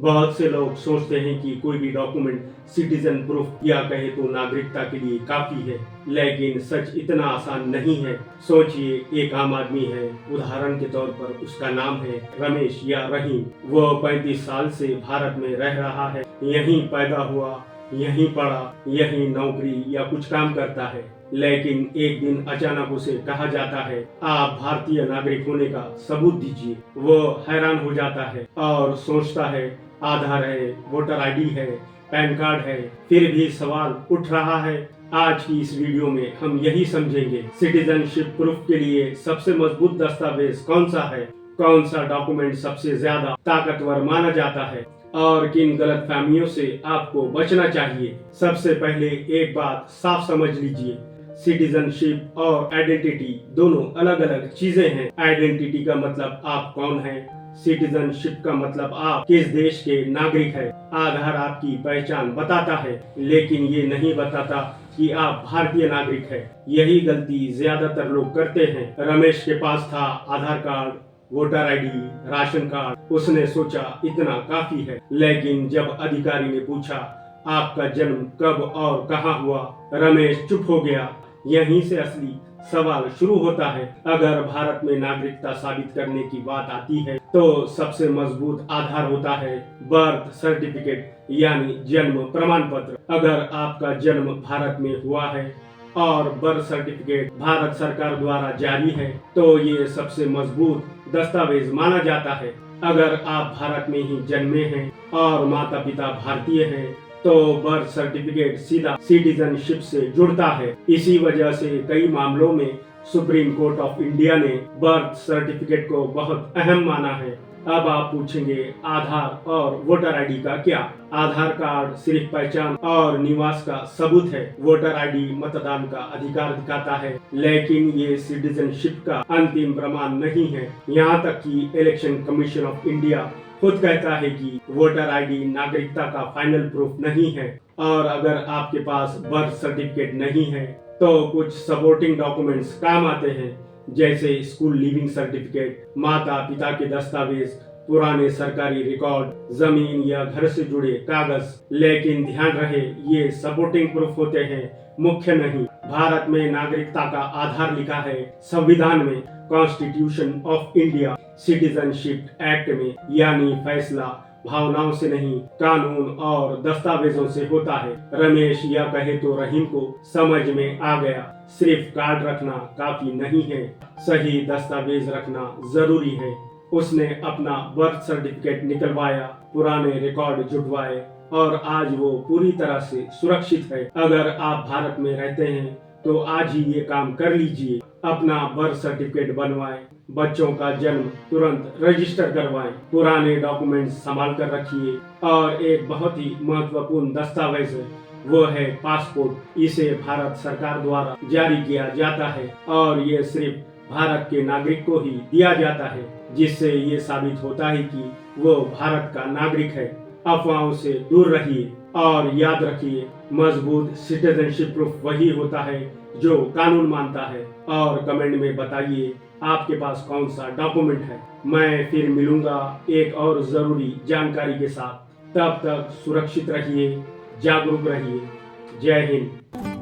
बहुत से लोग सोचते हैं कि कोई भी डॉक्यूमेंट सिटीजन प्रूफ या कहे तो नागरिकता के लिए काफी है, लेकिन सच इतना आसान नहीं है। सोचिए, एक आम आदमी है, उदाहरण के तौर पर उसका नाम है रमेश या रहीम। वो 35 साल से भारत में रह रहा है, यहीं पैदा हुआ, यहीं पढ़ा, यहीं नौकरी या कुछ काम करता है। लेकिन एक दिन अचानक उसे कहा जाता है, आप भारतीय नागरिक होने का सबूत दीजिए। वो हैरान हो जाता है और सोचता है, आधार है, वोटर आईडी है, पैन कार्ड है, फिर भी सवाल उठ रहा है। आज की इस वीडियो में हम यही समझेंगे, सिटीजनशिप प्रूफ के लिए सबसे मजबूत दस्तावेज कौन सा है, कौन सा डॉक्यूमेंट सबसे ज्यादा ताकतवर माना जाता है और किन गलतफहमियों से आपको बचना चाहिए। सबसे पहले एक बात साफ समझ लीजिए, सिटीजनशिप और आइडेंटिटी दोनों अलग अलग चीजें हैं। आइडेंटिटी का मतलब आप कौन हैं, सिटीजनशिप का मतलब आप किस देश के नागरिक हैं। आधार आपकी पहचान बताता है, लेकिन ये नहीं बताता कि आप भारतीय नागरिक हैं। यही गलती ज्यादातर लोग करते हैं। रमेश के पास था Aadhaar card, voter ID, ration card. उसने सोचा इतना काफी है, लेकिन जब अधिकारी ने पूछा आपका जन्म कब और कहाँ हुआ, रमेश चुप हो गया। यहीं से असली सवाल शुरू होता है। अगर भारत में नागरिकता साबित करने की बात आती है तो सबसे मजबूत आधार होता है बर्थ सर्टिफिकेट यानी जन्म प्रमाण पत्र। अगर आपका जन्म भारत में हुआ है और बर्थ सर्टिफिकेट भारत सरकार द्वारा जारी है तो ये सबसे मजबूत दस्तावेज माना जाता है। अगर आप भारत में ही जन्मे हैं और माता पिता भारतीय हैं तो बर्थ सर्टिफिकेट सीधा सिटीजनशिप से जुड़ता है। इसी वजह से कई मामलों में सुप्रीम कोर्ट ऑफ इंडिया ने बर्थ सर्टिफिकेट को बहुत अहम माना है। अब आप पूछेंगे, आधार और वोटर आईडी का क्या? आधार कार्ड सिर्फ पहचान और निवास का सबूत है। वोटर आईडी मतदान का अधिकार दिखाता है, लेकिन ये सिटीजनशिप का अंतिम प्रमाण नहीं है। यहाँ तक कि इलेक्शन कमीशन ऑफ इंडिया खुद कहता है कि वोटर आईडी नागरिकता का फाइनल प्रूफ नहीं है। और अगर आपके पास बर्थ सर्टिफिकेट नहीं है तो कुछ सपोर्टिंग डॉक्यूमेंट्स काम आते हैं, जैसे स्कूल लीविंग सर्टिफिकेट, माता पिता के दस्तावेज, पुराने सरकारी रिकॉर्ड, जमीन या घर से जुड़े कागज। लेकिन ध्यान रहे, ये सपोर्टिंग प्रूफ होते हैं, मुख्य नहीं। भारत में नागरिकता का आधार लिखा है संविधान में, constitution of India, citizenship act में। यानी फैसला भावनाओं से नहीं, कानून और दस्तावेजों से होता है। रमेश या कहे तो रहीम को समझ में आ गया, सिर्फ कार्ड रखना काफी नहीं है, सही दस्तावेज रखना जरूरी है। उसने अपना बर्थ सर्टिफिकेट निकलवाया, पुराने रिकॉर्ड जुटवाए और आज वो पूरी तरह से सुरक्षित है। अगर आप भारत में रहते हैं तो आज ही ये काम कर लीजिए। अपना बर्थ सर्टिफिकेट बनवाएं, बच्चों का जन्म तुरंत रजिस्टर करवाएं, पुराने डॉक्यूमेंट्स संभाल कर रखिए। और एक बहुत ही महत्वपूर्ण दस्तावेज है, वो है पासपोर्ट। इसे भारत सरकार द्वारा जारी किया जाता है और ये सिर्फ भारत के नागरिक को ही दिया जाता है, जिससे ये साबित होता है कि वो भारत का नागरिक है। अफवाहों से दूर रहिए और याद रखिए, मजबूत सिटीजनशिप प्रूफ वही होता है जो कानून मानता है। और कमेंट में बताइए आपके पास कौन सा डॉक्यूमेंट है। मैं फिर मिलूंगा एक और जरूरी जानकारी के साथ। तब तक सुरक्षित रहिए, जागरूक रहिए। जय हिंद।